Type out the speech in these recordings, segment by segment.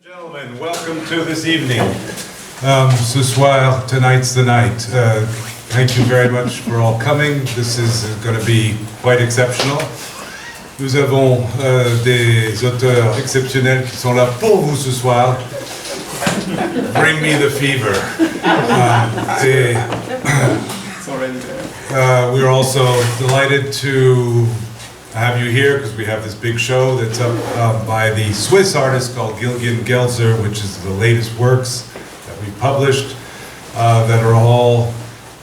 Gentlemen, welcome to this evening. Ce soir, tonight's the night. Thank you very much for all coming. This is going to be quite exceptional. Nous avons des auteurs exceptionnels qui sont là pour vous ce soir. Bring me the fever. It's already there. We're also delighted to have you here because we have this big show that's up by the Swiss artist called Gillian Gelzer, which is the latest works that we published that are all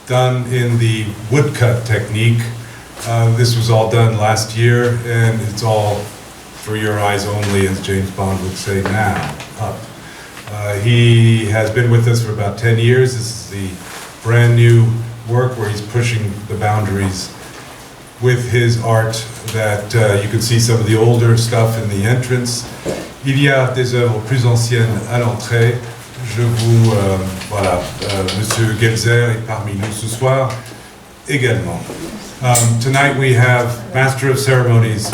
done in the woodcut technique. This was all done last year, and it's all for your eyes only, as James Bond would say now, up. He has been with us for about 10 years. This is the brand new work where he's pushing the boundaries with his art that you can see some of the older stuff in the entrance. Il y a des œuvres plus anciennes à l'entrée. Je vous, voilà, Monsieur Gelzer est parmi nous ce soir également. Tonight we have Master of Ceremonies,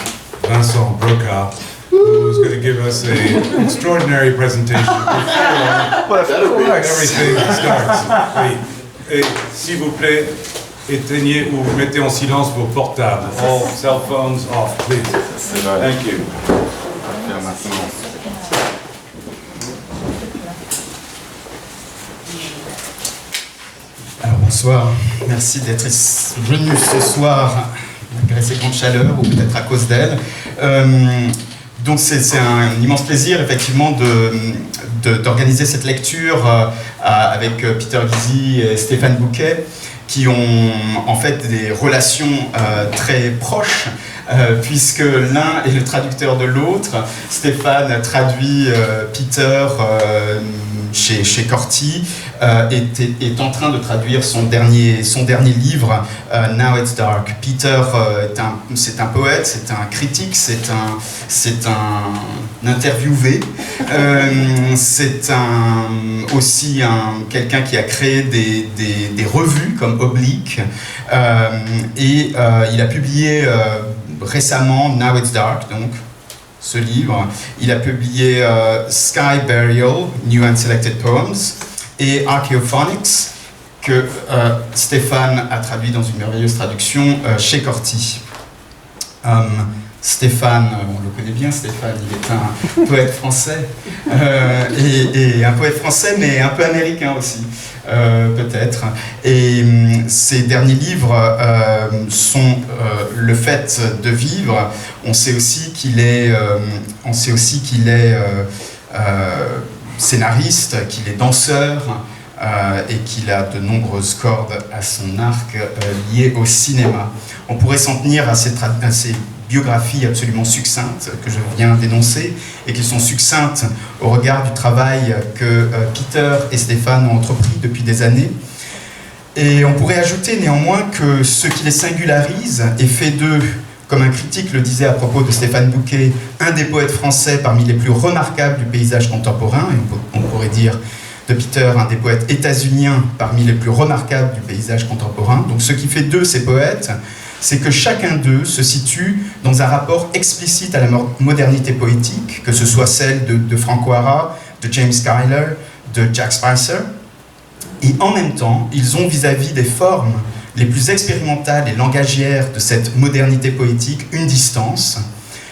Vincent Broca, who's going to give us an extraordinary presentation before everything starts. Et s'il vous plaît, éteignez ou mettez en silence vos portables. All cell phones off, please. Thank you. Alors bonsoir, merci d'être venu ce soir malgré ces grandes chaleurs ou peut-être à cause d'elles. Donc c'est un immense plaisir effectivement d'organiser cette lecture avec Peter Gizzi et Stéphane Bouquet, qui ont en fait des relations très proches, puisque l'un est le traducteur de l'autre. Stéphane traduit Peter chez Corti, est en train de traduire son dernier livre, Now It's Dark. Peter c'est un poète, c'est un critique, c'est un interviewé, c'est aussi quelqu'un qui a créé des revues comme blēk, et il a publié récemment Now It's Dark, donc ce livre. Il a publié Sky Burial, New and Selected Poems, et Archeophonics, que Stéphane a traduit dans une merveilleuse traduction chez Corti. Stéphane, on le connaît bien, Stéphane, il est un poète français, et un poète français, mais un peu américain aussi, peut-être. Et ses derniers livres sont Le fait de vivre. On sait aussi qu'il est, scénariste, qu'il est danseur, et qu'il a de nombreuses cordes à son arc liées au cinéma. On pourrait s'en tenir à ces biographies absolument succinctes que je viens d'énoncer, et qui sont succinctes au regard du travail que Peter et Stéphane ont entrepris depuis des années. Et on pourrait ajouter néanmoins que ce qui les singularise et fait d'eux, comme un critique le disait à propos de Stéphane Bouquet, un des poètes français parmi les plus remarquables du paysage contemporain, et on pourrait dire de Peter, un des poètes états-uniens parmi les plus remarquables du paysage contemporain. Donc ce qui fait d'eux ces poètes, c'est que chacun d'eux se situe dans un rapport explicite à la modernité poétique, que ce soit celle de Frank O'Hara, de James Schuyler, de Jack Spicer. Et en même temps, ils ont vis-à-vis des formes les plus expérimentales et langagières de cette modernité poétique une distance,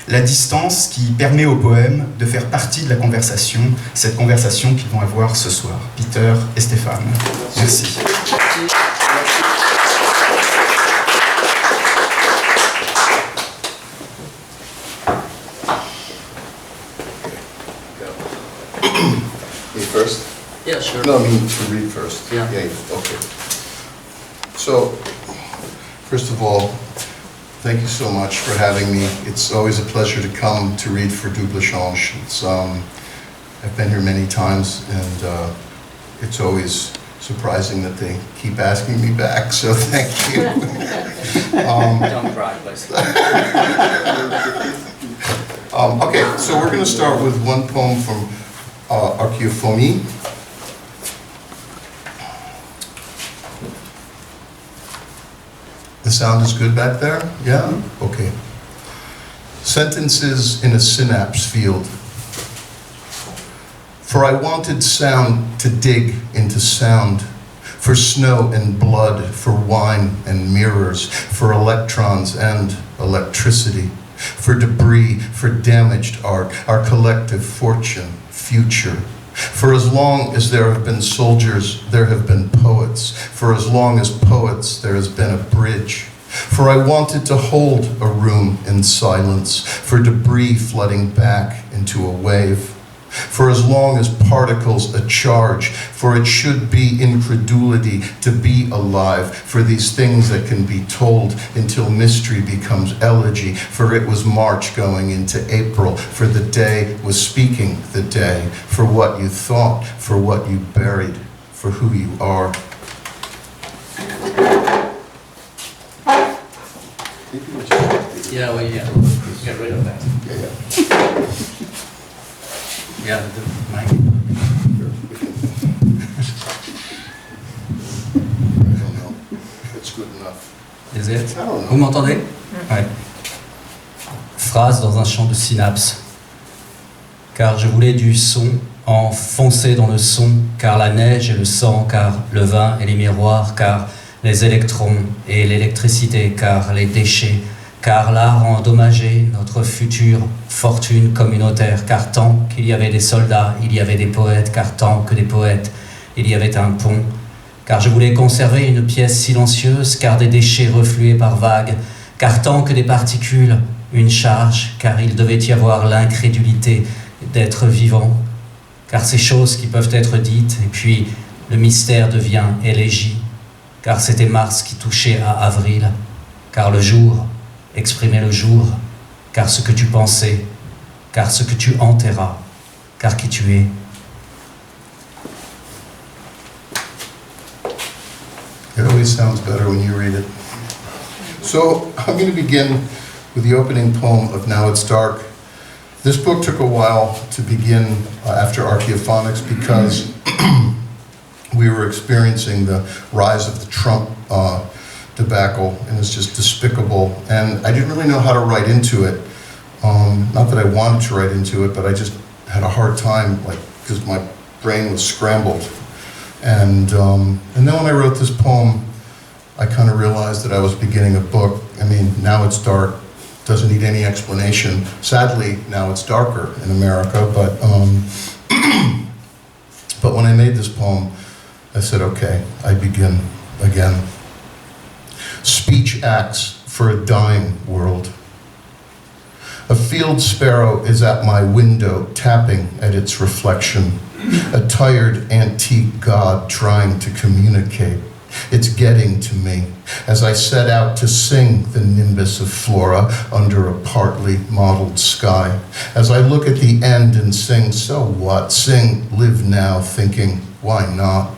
la distance qui permet au poème de faire partie de la conversation, cette conversation qu'ils vont avoir ce soir. Peter et Stéphane. Merci. First? Yeah, sure. No, I mean to read first. Yeah. Yeah, okay. So, first of all, thank you so much for having me. It's always a pleasure to come to read for Double Change. I've been here many times, and it's always surprising that they keep asking me back, so thank you. Don't cry, please. Okay, so we're going to start with one poem from Archeophonics. The sound is good back there? Yeah? Okay. Sentences in a synapse field. For I wanted sound to dig into sound, for snow and blood, for wine and mirrors, for electrons and electricity, for debris, for damaged art, our collective fortune, future. For as long as there have been soldiers, there have been poets. For as long as poets, there has been a bridge. For I wanted to hold a room in silence, for debris flooding back into a wave. For as long as particles a charge, for it should be incredulity to be alive, for these things that can be told until mystery becomes elegy, for it was March going into April, for the day was speaking the day, for what you thought, for what you buried, for who you are. Yeah, well, yeah. Get rid of that. Yeah. Yeah, the mic. I don't know. It's good enough. Is it? I don't know. Vous m'entendez? Ouais. Phrase dans un champ de synapses. Car je voulais du son, enfoncé dans le son, car la neige et le sang, car le vin et les miroirs, car les électrons et l'électricité, car les déchets, car l'art endommagé, notre future fortune communautaire, car tant qu'il y avait des soldats, il y avait des poètes, car tant que des poètes, il y avait un pont, car je voulais conserver une pièce silencieuse, car des déchets reflués par vagues, car tant que des particules, une charge, car il devait y avoir l'incrédulité d'être vivant, car ces choses qui peuvent être dites, et puis le mystère devient élégie, car c'était Mars qui touchait à avril, car le jour exprimait le jour, car ce que tu pensais, car ce que tu enterras, car qui tu es. It always sounds better when you read it. So I'm going to begin with the opening poem of Now It's Dark. This book took a while to begin after Archeophonics because we were experiencing the rise of the Trump debacle, and it's just despicable. And I didn't really know how to write into it. Not that I wanted to write into it, but I just had a hard time, like, because my brain was scrambled. And then when I wrote this poem, I kind of realized that I was beginning a book. I mean, Now It's Dark doesn't need any explanation. Sadly, now it's darker in America, but but when I made this poem, I said, okay, I begin again. Speech acts for a dying world. A field sparrow is at my window tapping at its reflection, a tired antique god trying to communicate. It's getting to me as I set out to sing the nimbus of flora under a partly mottled sky. As I look at the end and sing, so what? Sing, live now, thinking, why not?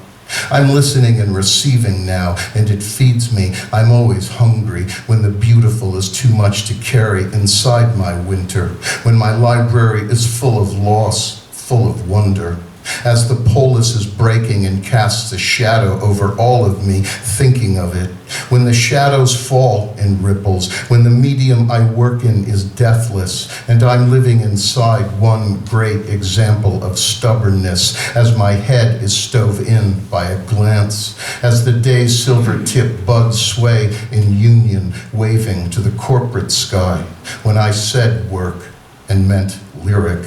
I'm listening and receiving now, and it feeds me. I'm always hungry when the beautiful is too much to carry inside my winter, when my library is full of loss, full of wonder. As the polis is breaking and casts a shadow over all of me, thinking of it. When the shadows fall in ripples, when the medium I work in is deathless, and I'm living inside one great example of stubbornness, as my head is stove in by a glance, as the day's silver tip buds sway in union, waving to the corporate sky, when I said work and meant lyric.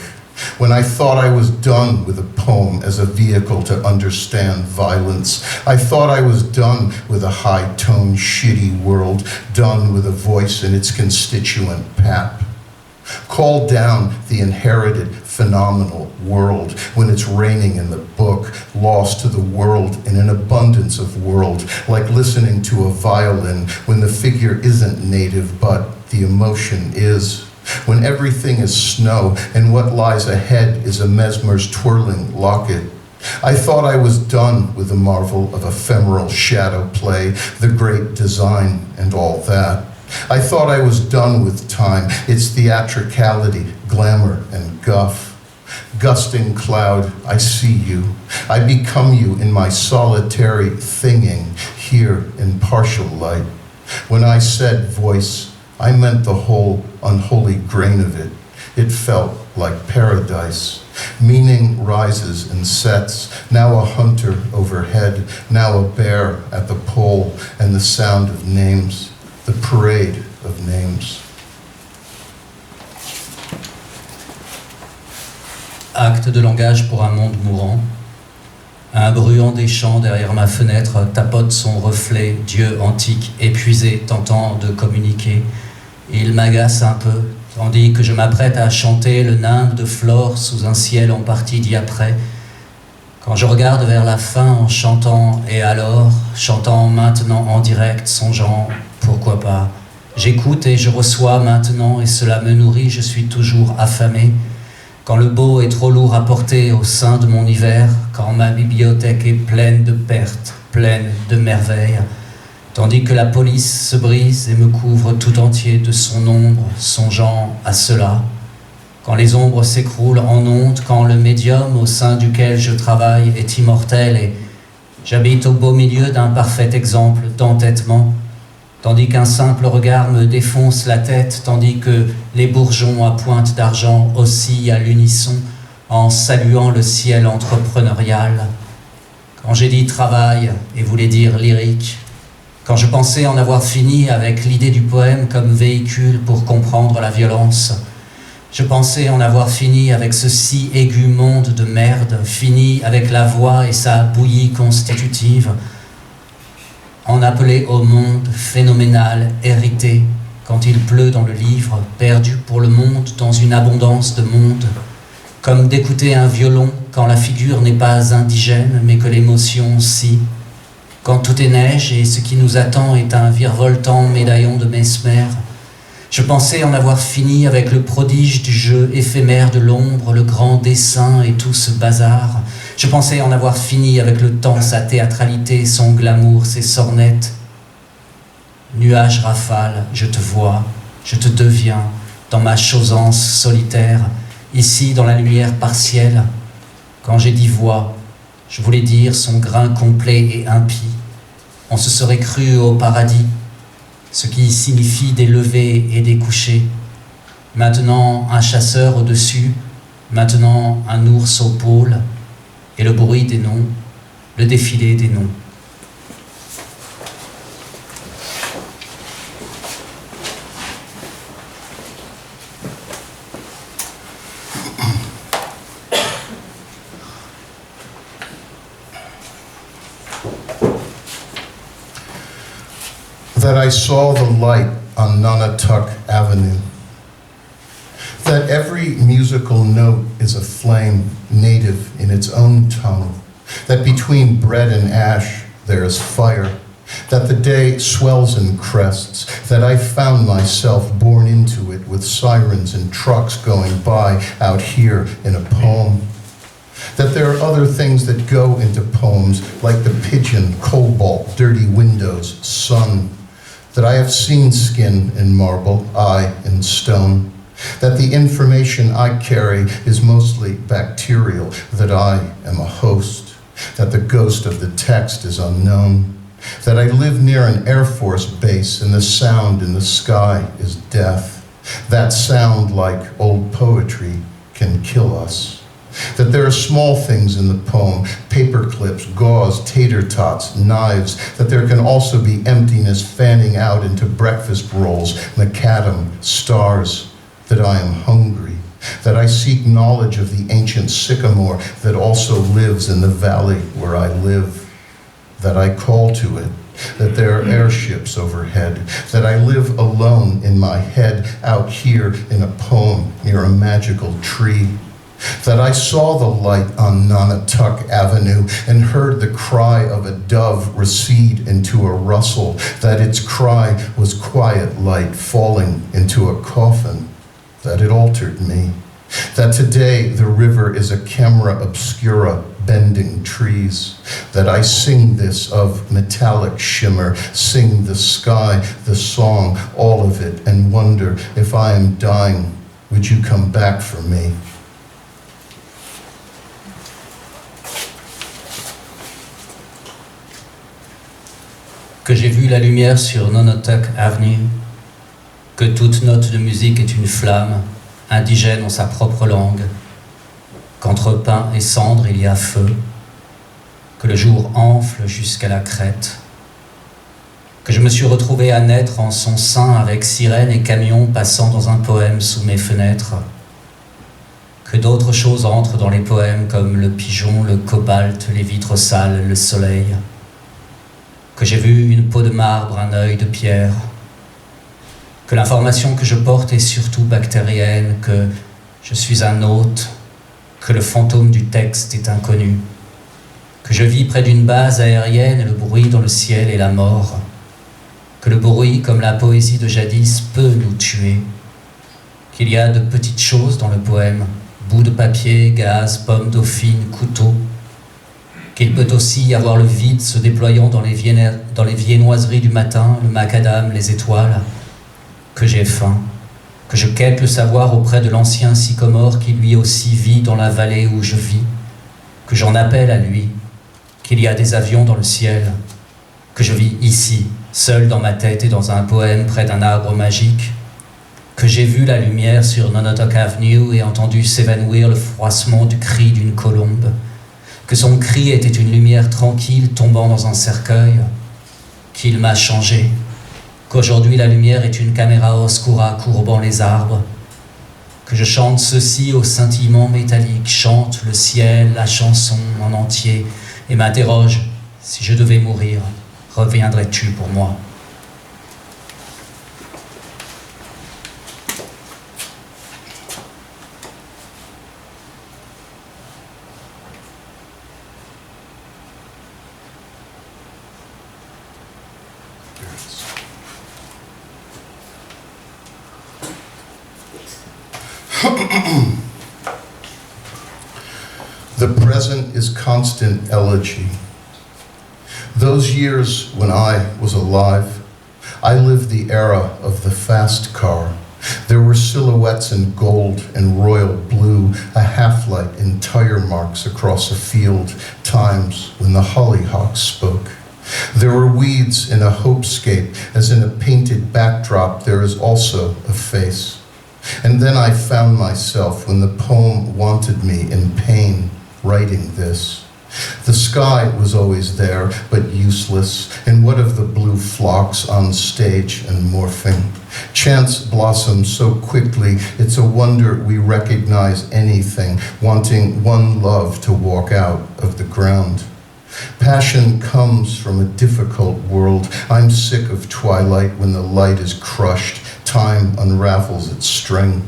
When I thought I was done with a poem as a vehicle to understand violence, I thought I was done with a high-toned, shitty world, done with a voice in its constituent pap. Call down the inherited, phenomenal world when it's raining in the book, lost to the world in an abundance of world, like listening to a violin when the figure isn't native, but the emotion is. When everything is snow and what lies ahead is a mesmer's twirling locket. I thought I was done with the marvel of ephemeral shadow play, the great design and all that. I thought I was done with time, its theatricality, glamour and guff. Gusting cloud, I see you. I become you in my solitary thinging here in partial light. When I said voice, I meant the whole unholy grain of it, It felt like paradise. Meaning rises and sets, now a hunter overhead, now a bear at the pole, and the sound of names, the parade of names. Acte de langage pour un monde mourant. Un bruant des champs derrière ma fenêtre tapote son reflet, Dieu antique, épuisé, tentant de communiquer. Il m'agace un peu, tandis que je m'apprête à chanter le nimbe de Flore sous un ciel en partie diapré. Quand je regarde vers la fin en chantant, et alors, chantant maintenant en direct, songeant, pourquoi pas. J'écoute et je reçois maintenant, et cela me nourrit, je suis toujours affamé. Quand le beau est trop lourd à porter au sein de mon hiver, quand ma bibliothèque est pleine de pertes, pleine de merveilles, tandis que la police se brise et me couvre tout entier de son ombre, songeant à cela, quand les ombres s'écroulent en ondes, quand le médium au sein duquel je travaille est immortel et j'habite au beau milieu d'un parfait exemple d'entêtement, tandis qu'un simple regard me défonce la tête, tandis que les bourgeons à pointe d'argent oscillent à l'unisson en saluant le ciel entrepreneurial. Quand j'ai dit travail et voulais dire lyrique, quand je pensais en avoir fini avec l'idée du poème comme véhicule pour comprendre la violence, je pensais en avoir fini avec ce si aigu monde de merde, fini avec la voix et sa bouillie constitutive, en appelé au monde phénoménal, hérité, quand il pleut dans le livre, perdu pour le monde dans une abondance de monde, comme d'écouter un violon quand la figure n'est pas indigène, mais que l'émotion si, quand tout est neige et ce qui nous attend est un virevoltant médaillon de Mesmer. Je pensais en avoir fini avec le prodige du jeu éphémère de l'ombre, le grand dessin et tout ce bazar. Je pensais en avoir fini avec le temps, sa théâtralité, son glamour, ses sornettes. Nuage rafale, je te vois, je te deviens, dans ma chosance solitaire, ici dans la lumière partielle. Quand j'ai dit voix, je voulais dire son grain complet et impie. On se serait cru au paradis, ce qui signifie des levées et des couchers. Maintenant un chasseur au-dessus, maintenant un ours au pôle, et le bruit des noms, le défilé des noms. That I saw the light on Nonotuck Avenue. That every musical note is a flame native in its own tongue. That between bread and ash there is fire. That the day swells and crests. That I found myself born into it with sirens and trucks going by out here in a poem. That there are other things that go into poems like the pigeon, cobalt, dirty windows, sun. That I have seen skin in marble, eye in stone. That the information I carry is mostly bacterial, that I am a host. That the ghost of the text is unknown. That I live near an Air Force base and the sound in the sky is death. That sound, like old poetry, can kill us. That there are small things in the poem, paper clips, gauze, tater tots, knives, that there can also be emptiness fanning out into breakfast rolls, macadam, stars, that I am hungry, that I seek knowledge of the ancient sycamore that also lives in the valley where I live, that I call to it, that there are airships overhead, that I live alone in my head out here in a poem near a magical tree, that I saw the light on Nonotuck Avenue and heard the cry of a dove recede into a rustle, that its cry was quiet light falling into a coffin, that it altered me, that today the river is a camera obscura bending trees, that I sing this of metallic shimmer, sing the sky, the song, all of it, and wonder if I am dying, would you come back for me? Que j'ai vu la lumière sur Nonotuck Avenue, que toute note de musique est une flamme, indigène en sa propre langue, qu'entre pain et cendre il y a feu, que le jour enfle jusqu'à la crête, que je me suis retrouvé à naître en son sein avec sirènes et camions passant dans un poème sous mes fenêtres, que d'autres choses entrent dans les poèmes comme le pigeon, le cobalt, les vitres sales, le soleil, que j'ai vu une peau de marbre, un œil de pierre, que l'information que je porte est surtout bactérienne, que je suis un hôte, que le fantôme du texte est inconnu, que je vis près d'une base aérienne et le bruit dans le ciel est la mort, que le bruit, comme la poésie de jadis, peut nous tuer, qu'il y a de petites choses dans le poème, bouts de papier, gaz, pommes dauphines, couteaux, qu'il peut aussi y avoir le vide se déployant dans les viennoiseries du matin, le macadam, les étoiles, que j'ai faim, que je quête le savoir auprès de l'ancien sycomore qui lui aussi vit dans la vallée où je vis, que j'en appelle à lui, qu'il y a des avions dans le ciel, que je vis ici, seul dans ma tête et dans un poème près d'un arbre magique, que j'ai vu la lumière sur Nonotuck Avenue et entendu s'évanouir le froissement du cri d'une colombe, que son cri était une lumière tranquille tombant dans un cercueil, qu'il m'a changé, qu'aujourd'hui la lumière est une caméra oscura courbant les arbres, que je chante ceci au scintillement métallique, chante le ciel, la chanson en entier, et m'interroge, si je devais mourir, reviendrais-tu pour moi ? The present is constant elegy. Those years when I was alive, I lived the era of the fast car. There were silhouettes in gold and royal blue, a half-light in tire marks across a field, times when the hollyhocks spoke. There were weeds in a hopescape, as in a painted backdrop there is also a face. And then I found myself when the poem wanted me in pain, writing this. The sky was always there, but useless, and what of the blue flocks on stage and morphing? Chance blossoms so quickly, it's a wonder we recognize anything, wanting one love to walk out of the ground. Passion comes from a difficult world. I'm sick of twilight when the light is crushed, time unravels its string.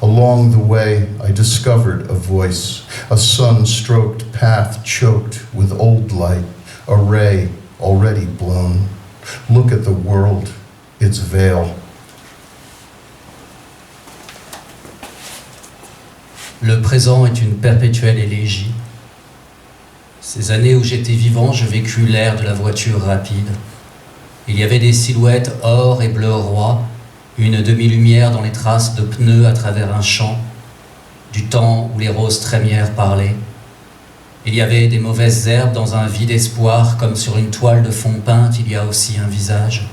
Along the way, I discovered a voice, a sun-stroked path choked with old light, a ray already blown. Look at the world, its veil. Le présent est une perpétuelle élégie. Ces années où j'étais vivant, je vécus l'ère de la voiture rapide. Il y avait des silhouettes or et bleu roi, une demi-lumière dans les traces de pneus à travers un champ, du temps où les roses trémières parlaient. Il y avait des mauvaises herbes dans un vide espoir, comme sur une toile de fond peinte, il y a aussi un visage.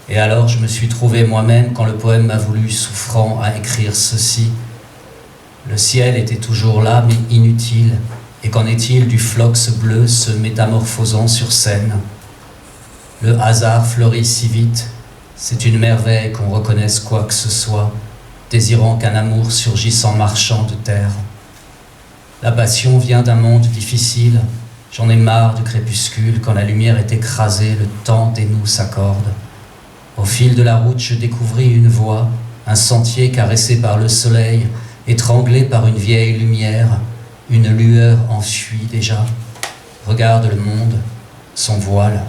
Et alors je me suis trouvé moi-même, quand le poème m'a voulu, souffrant, à écrire ceci. Le ciel était toujours là, mais inutile, et qu'en est-il du flox bleu se métamorphosant sur scène? Le hasard fleurit si vite, c'est une merveille qu'on reconnaisse quoi que ce soit, désirant qu'un amour surgisse en marchant de terre. La passion vient d'un monde difficile, j'en ai marre du crépuscule, quand la lumière est écrasée, le temps des nous s'accorde. Au fil de la route, je découvris une voie, un sentier caressé par le soleil, étranglé par une vieille lumière, une lueur enfuie déjà. Regarde le monde, son voile.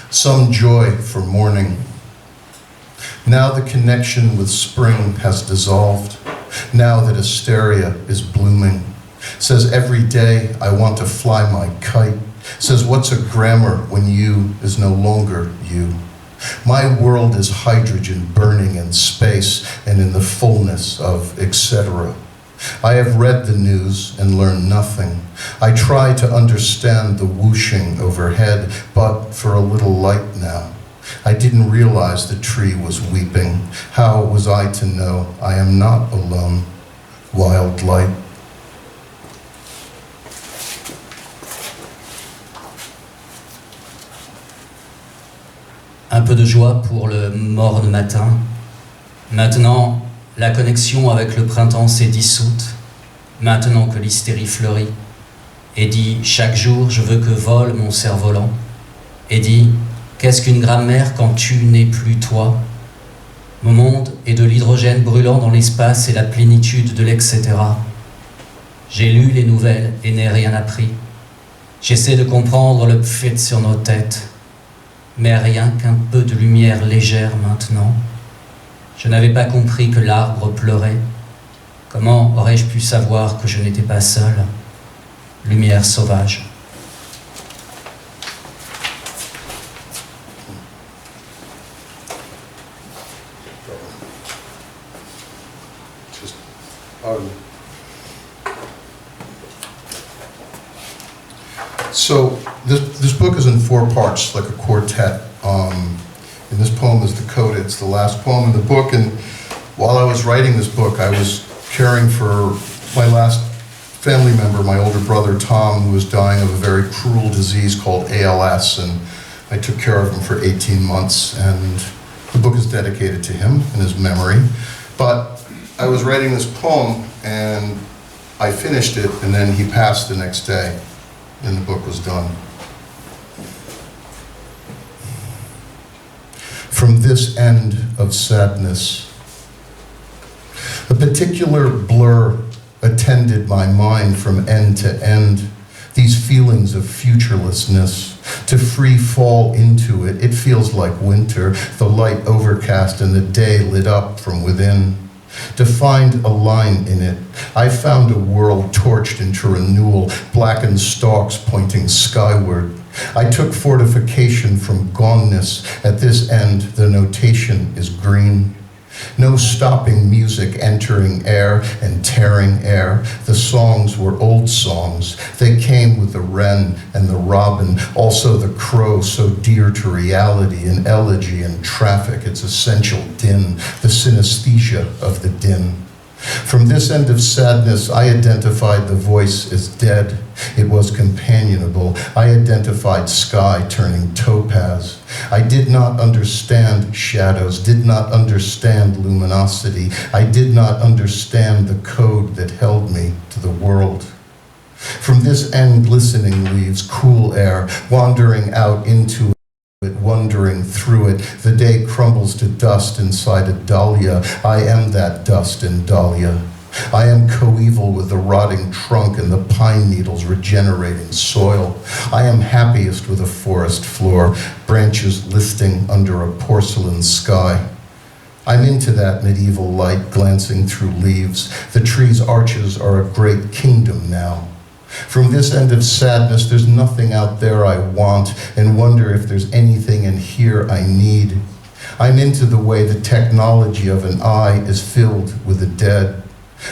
Some joy for morning. Now the connection with spring has dissolved. Now that asteria is blooming. Says every day I want to fly my kite. Says what's a grammar when you is no longer you. My world is hydrogen burning in space and in the fullness of etc. I have read the news and learned nothing. I try to understand the whooshing overhead, but for a little light now. I didn't realize the tree was weeping. How was I to know I am not alone? Wild light. Un peu de joie pour le morne matin. Maintenant, la connexion avec le printemps s'est dissoute. Maintenant que l'hystérie fleurit. Et dit, chaque jour, je veux que vole mon cerf-volant. Et dit, qu'est-ce qu'une grammaire quand tu n'es plus toi? Mon monde est de l'hydrogène brûlant dans l'espace et la plénitude de l'etc. J'ai lu les nouvelles et n'ai rien appris. J'essaie de comprendre le pfit sur nos têtes. Mais rien qu'un peu de lumière légère maintenant. Je n'avais pas compris que l'arbre pleurait. Comment aurais-je pu savoir que je n'étais pas seul? Lumière sauvage. So this book is in 4 parts, like a quartet. And this poem is the coda. It's the last poem in the book. And while I was writing this book, I was caring for my last family member, my older brother Tom, who was dying of a very cruel disease called ALS. And I took care of him for 18 months. And the book is dedicated to him in his memory. But I was writing this poem, and I finished it, and then he passed the next day. And the book was done. From this end of sadness, a particular blur attended my mind from end to end. These feelings of futurelessness, to free fall into it. It feels like winter, the light overcast and the day lit up from within. To find a line in it, I found a world torched into renewal, blackened stalks pointing skyward. I took fortification from goneness. At this end, the notation is green. No stopping music entering air and tearing air. The songs were old songs. They came with the wren and the robin, also the crow, so dear to reality, and elegy and traffic, its essential din, the synesthesia of the din. From this end of sadness, I identified the voice as dead. It was companionable. I identified sky turning topaz. I did not understand shadows, did not understand luminosity. I did not understand the code that held me to the world. From this end, listening leaves, cool air, wandering out into it, wandering through it. The day crumbles to dust inside a dahlia. I am that dust in dahlia. I am coeval with the rotting trunk and the pine needles regenerating soil. I am happiest with a forest floor, branches listing under a porcelain sky. I'm into that medieval light glancing through leaves. The tree's arches are a great kingdom now. From this end of sadness, there's nothing out there I want, and wonder if there's anything in here I need. I'm into the way the technology of an eye is filled with the dead.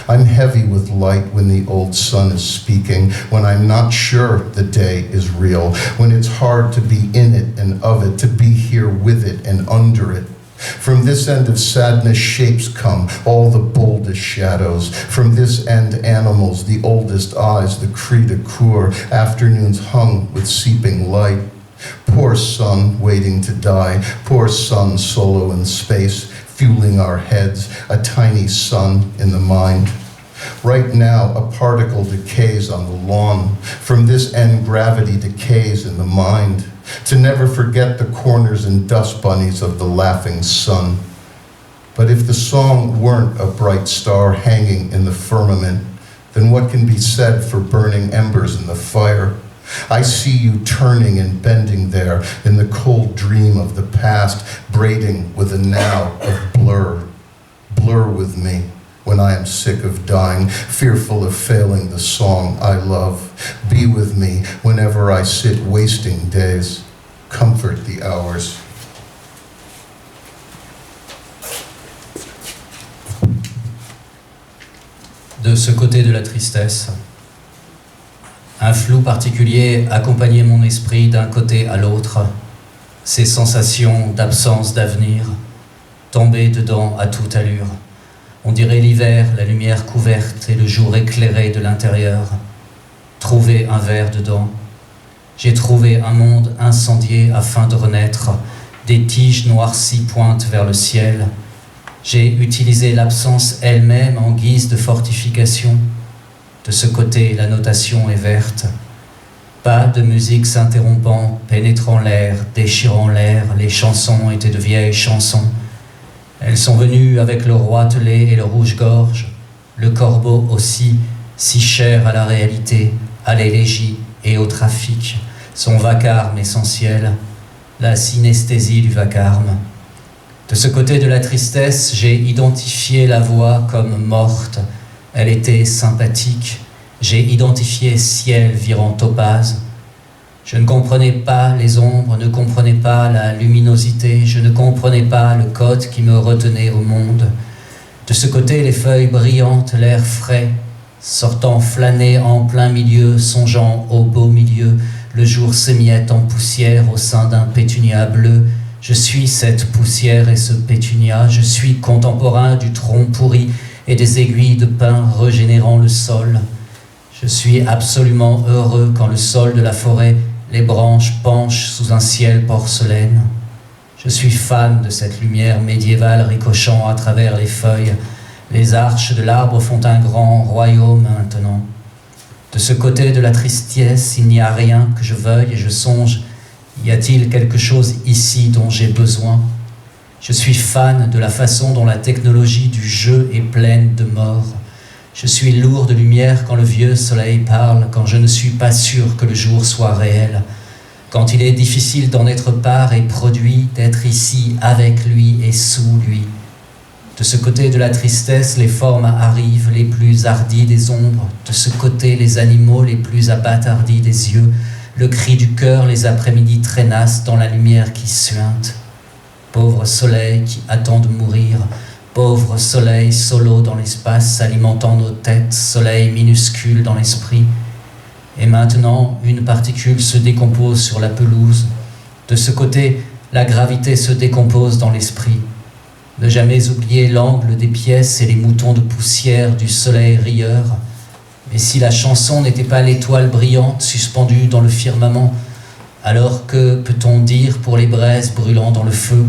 I'm heavy with light when the old sun is speaking, when I'm not sure the day is real, when it's hard to be in it and of it, to be here with it and under it. From this end of sadness, shapes come, all the boldest shadows. From this end, animals, the oldest eyes, the cri de cour, afternoons hung with seeping light. Poor sun waiting to die, poor sun solo in space, fueling our heads, a tiny sun in the mind. Right now, a particle decays on the lawn. From this end, gravity decays in the mind. To never forget the corners and dust bunnies of the laughing sun. But if the song weren't a bright star hanging in the firmament, then what can be said for burning embers in the fire? I see you turning and bending there in the cold dream of the past, braiding with a now of blur. Blur with me when I am sick of dying, fearful of failing the song I love. Be with me whenever I sit wasting days. Comfort the hours. de ce côté de la tristesse. Un flou particulier accompagnait mon esprit d'un côté à l'autre, ces sensations d'absence d'avenir, tombées dedans à toute allure. On dirait l'hiver, la lumière couverte et le jour éclairé de l'intérieur. Trouver un verre dedans. J'ai trouvé un monde incendié afin de renaître. Des tiges noircies pointent vers le ciel. J'ai utilisé l'absence elle-même en guise de fortification. De ce côté, la notation est verte. Pas de musique s'interrompant, pénétrant l'air, déchirant l'air. Les chansons étaient de vieilles chansons. Elles sont venues avec le roitelet et le rouge-gorge, le corbeau aussi, si cher à la réalité, à l'élégie et au trafic, son vacarme essentiel, la synesthésie du vacarme. De ce côté de la tristesse, j'ai identifié la voix comme morte. Elle était sympathique. J'ai identifié ciel virant topaz. Je ne comprenais pas les ombres, ne comprenais pas la luminosité, je ne comprenais pas le code qui me retenait au monde. De ce côté, les feuilles brillantes, l'air frais, sortant flâner en plein milieu, songeant au beau milieu, le jour s'émiette en poussière au sein d'un pétunia bleu. Je suis cette poussière et ce pétunia, je suis contemporain du tronc pourri et des aiguilles de pin régénérant le sol. Je suis absolument heureux quand le sol de la forêt, les branches penchent sous un ciel porcelaine. Je suis fan de cette lumière médiévale ricochant à travers les feuilles. Les arches de l'arbre font un grand royaume maintenant. De ce côté de la tristesse, il n'y a rien que je veuille et je songe. Y a-t-il quelque chose ici dont j'ai besoin? Je suis fan de la façon dont la technologie du jeu est pleine de mort. Je suis lourd de lumière quand le vieux soleil parle, quand je ne suis pas sûr que le jour soit réel, quand il est difficile d'en être part et produit, d'être ici avec lui et sous lui. De ce côté de la tristesse, les formes arrivent, les plus hardies des ombres, de ce côté, les animaux les plus abattardis des yeux, le cri du cœur, les après-midi traînassent dans la lumière qui suinte. Pauvre soleil qui attend de mourir, pauvre soleil solo dans l'espace alimentant nos têtes, soleil minuscule dans l'esprit. Et maintenant, une particule se décompose sur la pelouse. De ce côté, la gravité se décompose dans l'esprit. Ne jamais oublier l'angle des pièces et les moutons de poussière du soleil rieur. Mais si la chanson n'était pas l'étoile brillante suspendue dans le firmament, alors que peut-on dire pour les braises brûlant dans le feu?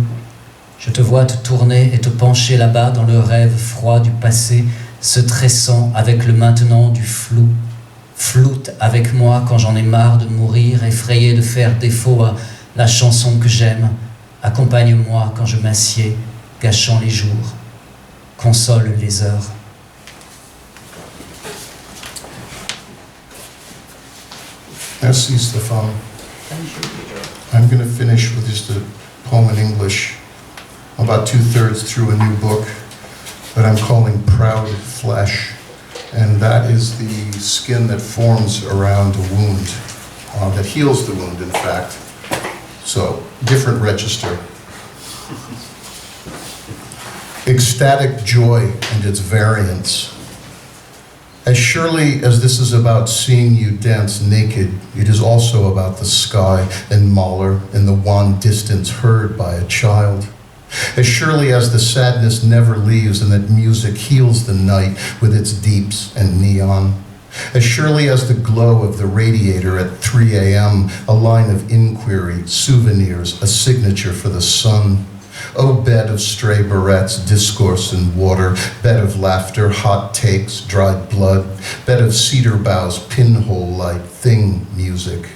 Je te vois te tourner et te pencher là-bas dans le rêve froid du passé, se tressant avec le maintenant du flou. Floute avec moi quand j'en ai marre de mourir, effrayé de faire défaut à la chanson que j'aime. Accompagne-moi quand je m'assieds, gâchant les jours. Console les heures. Merci, Stéphane. I'm going to finish with just a poem in English. I'm about 2/3 through a new book that I'm calling Proud Flesh. And that is the skin that forms around a wound, that heals the wound, in fact. So, different register. Ecstatic joy and its variants. As surely as this is about seeing you dance naked, it is also about the sky and Mahler and the wan distance heard by a child. As surely as the sadness never leaves and that music heals the night with its deeps and neon. As surely as the glow of the radiator at 3 a.m., a line of inquiry, souvenirs, a signature for the sun. Oh, bed of stray barrettes, discourse and water, bed of laughter, hot takes, dried blood, bed of cedar boughs, pinhole light, thing music.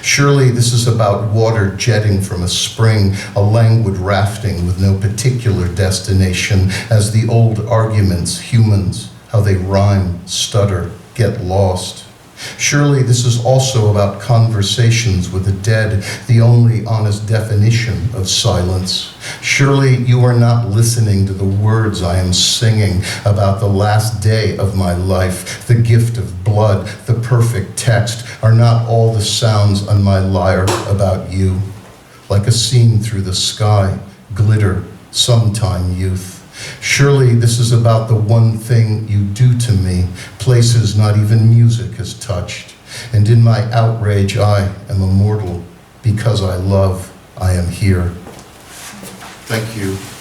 Surely this is about water jetting from a spring, a languid rafting with no particular destination, as the old arguments, humans, how they rhyme, stutter, get lost. Surely this is also about conversations with the dead, the only honest definition of silence. Surely you are not listening to the words I am singing about the last day of my life, the gift of blood, the perfect text, are not all the sounds on my lyre about you. Like a scene through the sky, glitter, sometime youth. Surely this is about the one thing you do to me, places not even music has touched. And in my outrage I am immortal, because I love, I am here. Thank you.